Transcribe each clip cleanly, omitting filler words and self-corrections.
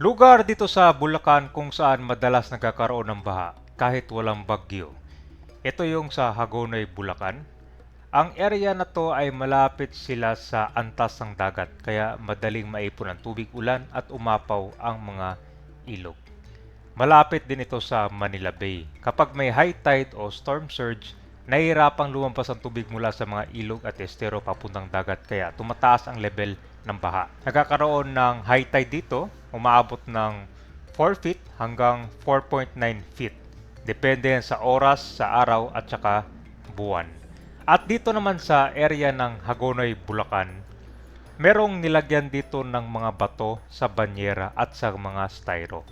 Lugar dito sa Bulacan kung saan madalas nagkakaroon ng baha kahit walang bagyo. Ito yung sa Hagonoy, Bulacan. Ang area na to ay malapit sila sa antas ng dagat kaya madaling maipon ang tubig ulan at umapaw ang mga ilog. Malapit din ito sa Manila Bay. Kapag may high tide o storm surge, nahihirapang lumampas ang tubig mula sa mga ilog at estero papuntang dagat kaya tumataas ang level ng baha. Nagkakaroon ng high tide dito, umaabot ng 4 feet hanggang 4.9 feet. Depende yan sa oras, sa araw at saka buwan. At dito naman sa area ng Hagonoy, Bulacan, merong nilagyan dito ng mga bato sa banyera at sa mga styro.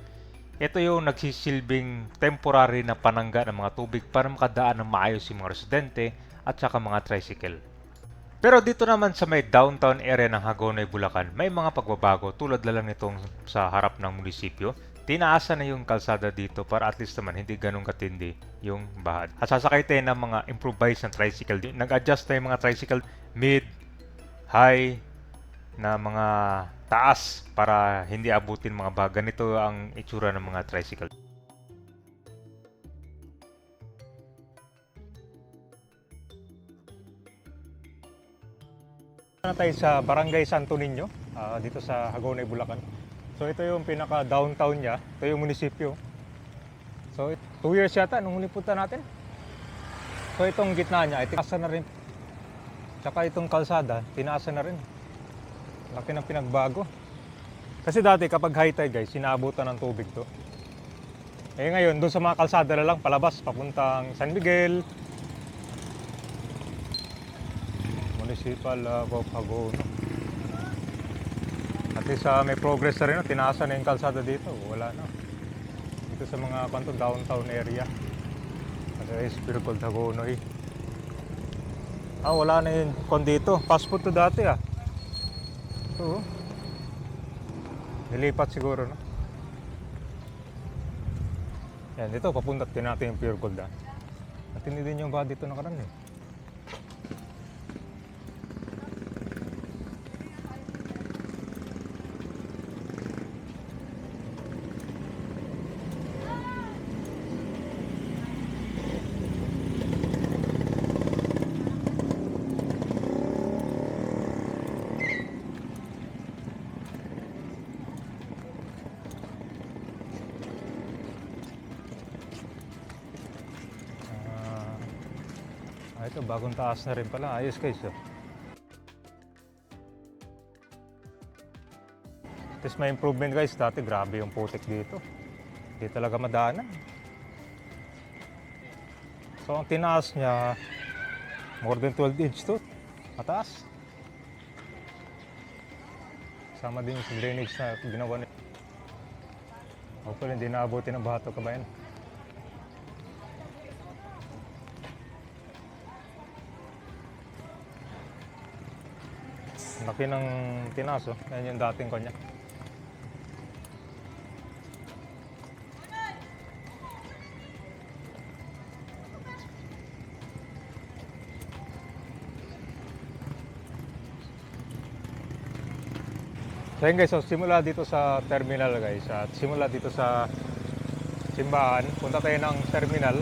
Ito yung nagsisilbing temporary na panangga ng mga tubig para makadaan ng maayos yung mga residente at saka mga tricycle. Pero dito naman sa may downtown area ng Hagonoy, Bulacan, may mga pagbabago tulad na lang nitong sa harap ng munisipyo. Tinaasan na yung kalsada dito para at least naman hindi ganun katindi yung bahad. At sasakay tayo ng mga improvised na tricycle. Nag-adjust na yung mga tricycle mid, high, na mga taas para hindi abutin mga baha. Ganito ang itsura ng mga tricycle. Na tayo sa Barangay Santo Niño, dito sa Hagonoy, Bulacan. So ito yung pinaka downtown niya, ito yung munisipyo. So 2 years yata nung huli punta natin. So itong gitna niya, tinaasan na rin. Tsaka itong kalsada, tinaasan na rin. Laki ng pinagbago. Kasi dati kapag high tide guys, sinaabutan ng tubig to. Eh ngayon, doon sa mga kalsada na lang, palabas, papuntang San Miguel, Municipal of Hagonoy. At least may progress na rin, tinaasan na yung kalsada dito, wala na. Dito sa mga downtown area. Kasi is still called Hagonoy. Wala na yung dito. Fast food to dati Ito. Nilipat siguro, no? Yan, dito papunta natin yung Pure Gold, At hindi din yung ba dito nakaraan, Ito, bagong taas na rin pala. Ayos guys, At least may improvement guys. Dati grabe yung putik dito. Hindi talaga madaanan. So ang tinaas niya, more than 12 inch to. Mataas. Sama din yung drainage na ginawa nila. Hopefully hindi naabutin ng baha to, kabayan. Laki ng tinaas, Yan yung dating kanya. So yun guys, simula dito sa terminal guys, at simula dito sa simbahan, punta tayo ng terminal.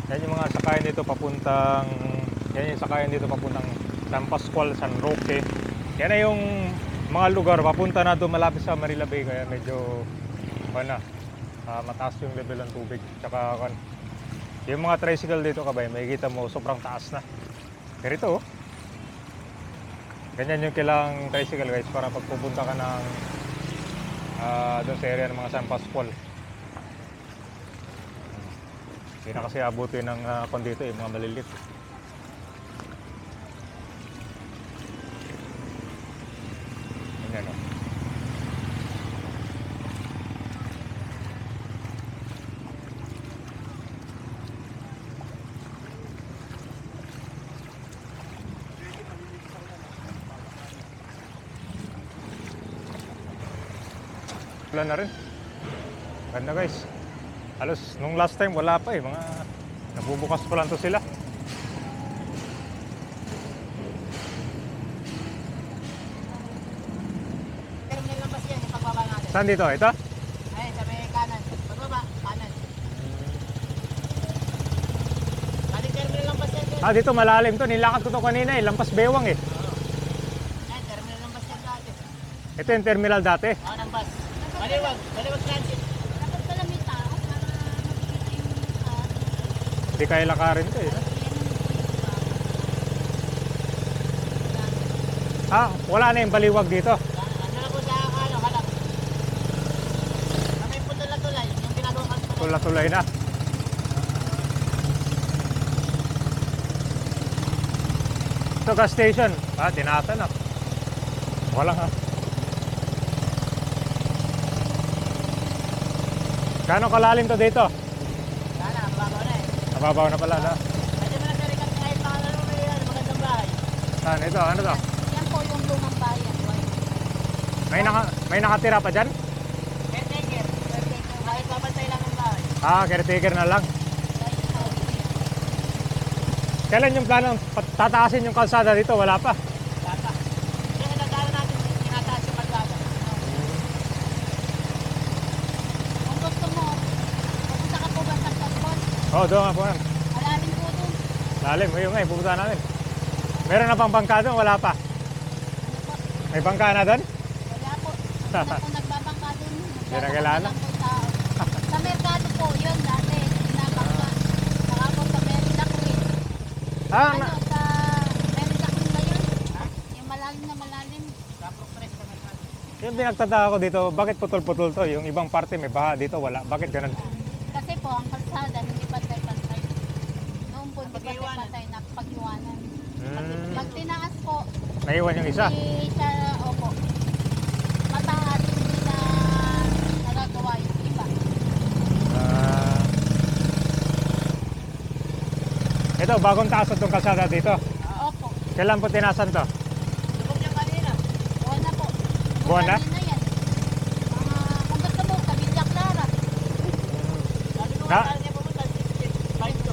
Yan yung mga sakayan dito papuntang, yan yung sakayan dito papuntang San Pascual, San Roque. Yan na yung mga lugar papunta na doon malapit sa Manila Bay, kaya medyo mataas yung level ng tubig. Tsaka yung mga tricycle dito kabay, makikita mo sobrang taas na. Pero ito ganyan yung kailang tricycle guys para pagpupunta ka ng doon sa area ng mga San Pascual. Hindi na kasi abutin ng dito yung mga malilit. Yan Wala na rin. Ganda guys. Halos nung last time wala pa mga nabubukas pa lang to sila. Saan dito? Ito? Ah, dito malalim to. Nilakad ko to kanina eh. Lampas Bewang eh. Yan, terminal ng bus yan dati. Ito yung terminal dati. Oo, ng bus. Baliwag transit. Dapat pala may tao para makikita yung Hindi kaya lakarin to eh. Ah, wala na yung baliwag dito. Ano na po sa halak? May putol na tulay. Yung ginagawa kang tulay. Tula-tulay na. Ito gas station. Ah, tinasa na. Wala nga. Kano kalalim to dito? Sana, mababaw na eh. Nababaw na pala na. Pwede mo na sarikat kahit pangalan mo may magandang bahay. Saan ito? Ano to? Yan po yung lumang bayan. May nakatira pa dyan? Caretaker. Kahit babantay lang ang bahay. Ah, caretaker na lang. Kailan yung planong tataasin yung kalsada dito? Wala pa. Bata. Kasi nagdala natin, tinataas yung kalsada. Kung gusto mo, pupunta ka po ba sa Passport? Oh, doon nga po. Malalim po doon. Lalim, yun nga, pupunta namin. Meron na pang bangka doon? Wala pa. May bangka na doon? Wala po. Hindi na po nagbabangka doon. Hindi na kailangan? Nagbabangka lang po tao. Sa merkado po yun dati. Binabangka. Saka po sa Merida Queen. Ah, Ano, sa Merida Queen ba yun? Yung malalim na malalim. Tapos press ka naman. yung pinagtataka ko dito, bakit putol-putol to? Yung ibang parte may baha, dito wala. Bakit ganun? Kasi po, ang kalsada hindi pantay-pantay. Noon po hindi Pag-iwanan. pantay-pantay na pag-iwanan. Hmm, Pag tinaas po, naiwan yung isa. hindi siya, opo, mataas, hindi na nagagawa yung iba. Ah, ito, bagong taas na itong kalsada dito. Opo, Kailan po tinasan to? Lubog niya kanina. buwan na po. Buwan na? Buwan yan. Kung gusto mo, Kabilla Clara. Sabi ko Ha? nga niya pumunta, 5 to.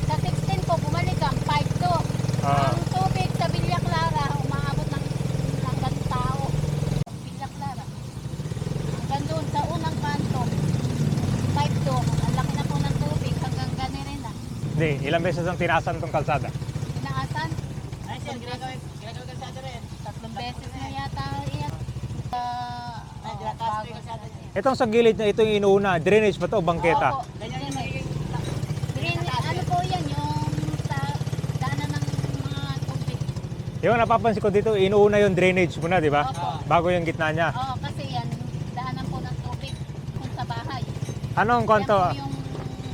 Sa 16 po, bumalik ang 5 to. Ah. Ang tubig sa Villa Clara, umaabot ng hanggang tao. Villa Clara. Hanggang doon sa unang kanto, 5 to. Ang laki na po ng tubig hanggang ganun na. Hindi, ilang beses ang tinasan itong kalsada? Inaasan, Ay siya, ginagawa kalsada rin. 3 beses na yata iyan. Ay, tinataas ko yung kalsada niya. Itong sa gilid na ito yung inuuna, drainage ba to o bangketa? Opo. Ganyan yung magiging Green, ano po yan, yung sa daanan ng mga tubig. Yung napapansin ko dito, inuuna yung drainage muna, di ba? Opo. Bago yung gitna niya. Oo, kasi yan, daanan po ng tubig kung sa bahay. Anong Yan konto? po yung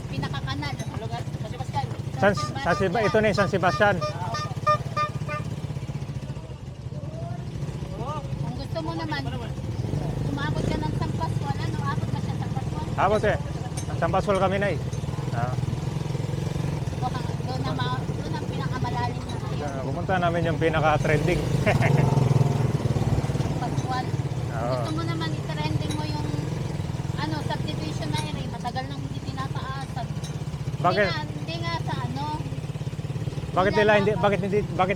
pinakakanal. lugar sa Sebastian. Ito na yung San Sebastian. Kung gusto mo naman, umabot ka ng San Pascual, ano, abot na siya San Pascual. Tapos eh, San Pascual kami na eh. Ah, Doon ang pinakamalalim na ngayon, pupunta namin yung pinaka-trending. San Pascual. Oo. Gusto mo naman i-trending mo yung ano, subdivision na rin, matagal nang hindi tinataasan. Bakit? Hindi nga sa ano. Bakit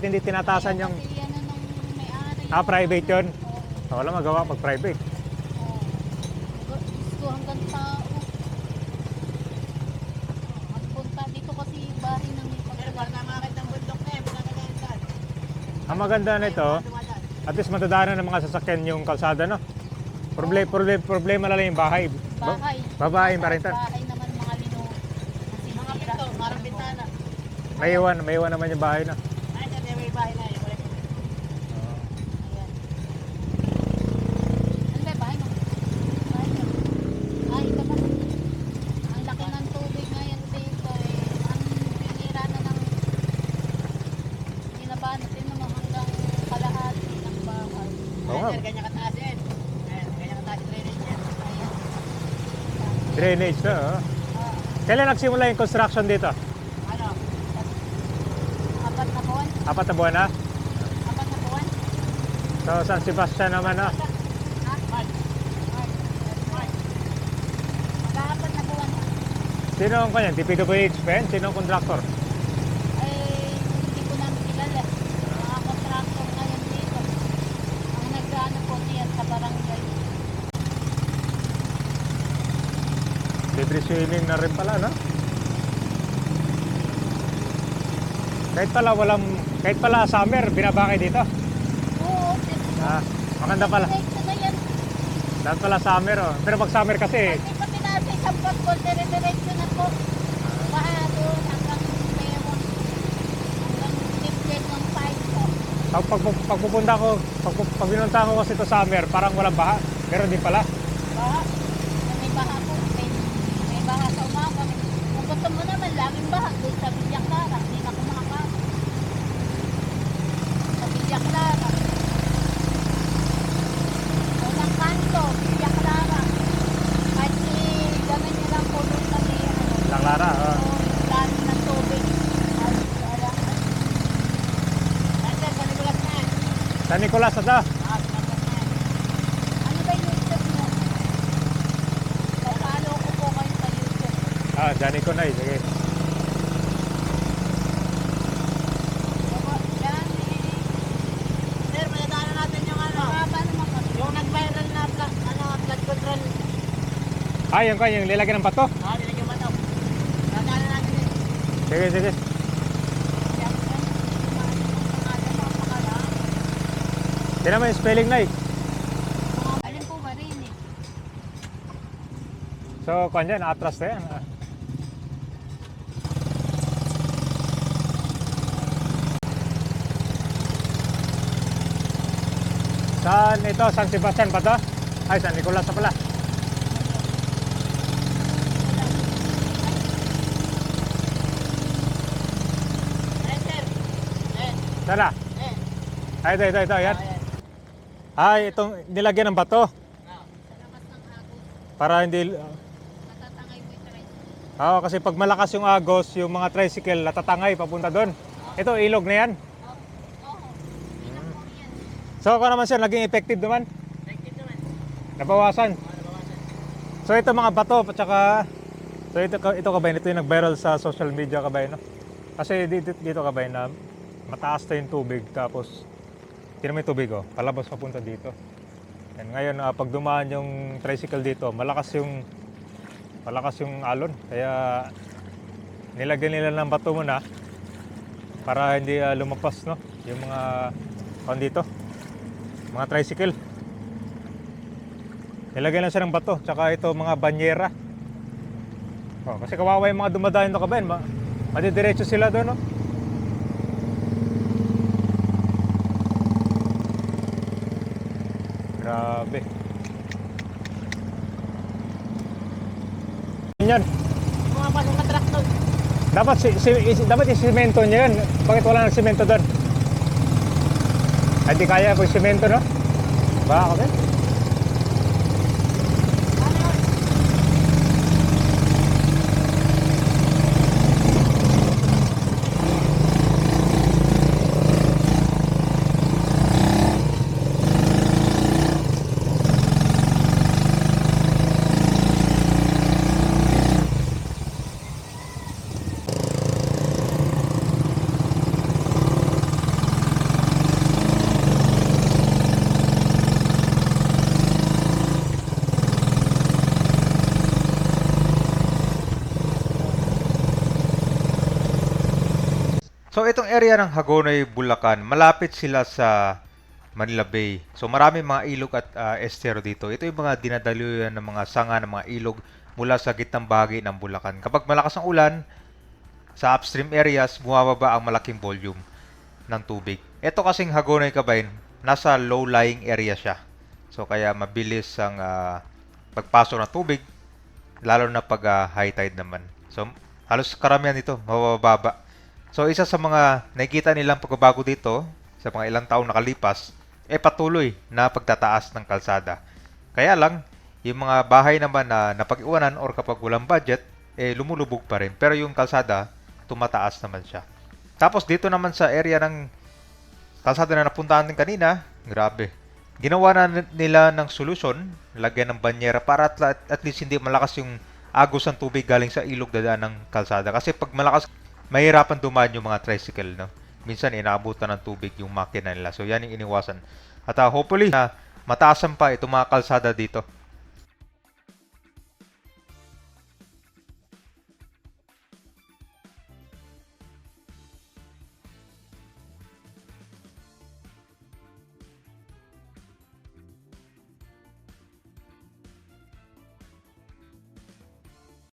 hindi tinatasan yung Kasi ano nung may-ari. private yun? Oo. Wala magawa pag private. Oo. Gusto hanggang tao. Magpunta dito kasi bari ng may Pero para namakit ng bundok na eh, pinakagayan saan. Ang maganda nito, at least matadaanan ng mga sasakyan yung kalsada, no? Problema na lang yung bahay. bahay. Babae pa rin to. Bahay naman mga lino. Mga pinto, marang bintana. May iwan naman yung bahay na. Ay, siya, may bahay na yun. Ayan. Ano ba yung bahay mo? Bahay mo. Ito ba? Ang laki ng tubig ngayon dito eh. Ang binira na ng ginabahan natin naman hanggang kalahati ng bahay. Oo nga. Ay, sir, ganyan kataas yan. Ayan, ganyan kataas yung drainage yan. Ayan. Drainage to, oh. Ah, Kailan nagsimula yung construction dito? Ano? 4 na buwan. 4 na buwan na? 4 na buwan. So, San Sebastian naman, no? Ha? March. March. March. Mag-aapat na buwan na. Sino ang kanya? DPWH pa yan? Sino ang contractor? Eh, hindi ko namin kilala. Mga contractor ngayon dito. Ang nag-ano po niya sa barangay. Libre swimming na rin pala, no? kahit pala summer, binabakay dito. Oo, Maganda pala. diretso na yan. Dahil pala summer, oh. Pero pag summer kasi, Hindi pa pinasa isang pagko, dire-diretso na po. Baha doon hanggang meron. Hanggang timplate ng pipe po. pag pupunta ko, pag binunta ko kasi ito summer, parang walang baha. Pero di pala. Baha. May baha po. May baha sa umaga. Kung gusto mo naman, laging baha. Doon sa Villa Clara. Hindi na kumakapasok. Sa Villa Clara. Unang kanto, Villa Clara. Kahit gano'n nyo lang po doon kami. Lang Lara, oh. Yung dami ng tubig. Ate, panibulas na yan. San Nicolas ito. Panibulas na yan. Ano ba yung YouTube mo? Papalo ko po kayo sa YouTube. Johnny ko na eh. Sige. Yan, Sir, madadaanan natin yung ano. Mababa naman kami. Yung nag-viral na flood control. Yung lilagyan ng bato. Nilagyan ba ito? Dadaanan natin eh. Sige, sige. Yan, mga pakala. Tinan mo yung spelling na eh. Alin po marin eh. So, kung dyan, atras na yan. Saan ito? San Sebastian pa to? Ay, San Nicolas na pala. Eh, sir. Eh, Saan na? eh. Ay, ito, yan. Ayan. Ay, itong nilagyan ng bato. Sa labas ng agos, Para hindi... natatangay mo yung train. Oo, kasi pag malakas yung agos, yung mga tricycle, natatangay papunta doon. Ito, ilog na yan. Oo. Ilang po yan. So, ako naman sir, naging effective naman. Effective naman. Nabawasan. Nabawasan. So, ito mga bato, at saka... So, ito kabayan, ito yung nag-viral sa social media kabayan, no? Kasi dito kabayan na mataas na yung tubig, tapos... Tinan mo yung tubig, oh. Palabas papunta dito. And ngayon, pag dumaan yung tricycle dito, malakas yung alon. Kaya nilagyan nila ng bato muna para hindi lumampas, no? Yung mga dito, mga tricycle. Nilagyan lang siya ng bato, tsaka ito mga banyera. Oh, kasi kawawa yung mga dumadayon na kabayan, madidiretso sila doon, no? Grabe. Yan. Mga pasok na truck doon. Dapat yung simento niya yun. Bakit wala ng simento doon? Ay, di kaya kung simento, no? Ba, okay? So itong area ng Hagonoy, Bulacan, malapit sila sa Manila Bay. So marami mga ilog at estero dito. Ito yung mga dinadaluyan ng mga sanga ng mga ilog mula sa gitnang bahagi ng Bulacan. Kapag malakas ang ulan, sa upstream areas, bumababa ang malaking volume ng tubig. Ito kasing Hagonoy kabayan, nasa low-lying area siya. So kaya mabilis ang pagpasok ng tubig, lalo na pag high tide naman. So halos karamihan dito, mabababa. So isa sa mga nakikita nilang pagbabago dito sa mga ilang taong nakalipas patuloy na pagtataas ng kalsada. Kaya lang yung mga bahay naman na napag-iwanan or kapag walang budget lumulubog pa rin. Pero yung kalsada tumataas naman siya. Tapos dito naman sa area ng kalsada na napuntahan din kanina, grabe. Ginawa na nila ng solusyon, lagyan ng banyera para at least hindi malakas yung agos ng tubig galing sa ilog dadaan ng kalsada. Kasi pag malakas, mahirapan dumaan yung mga tricycle, no? Minsan inaabutan ng tubig yung makina nila. So yan yung iniwasan. At hopefully na mataasan pa itong mga kalsada dito.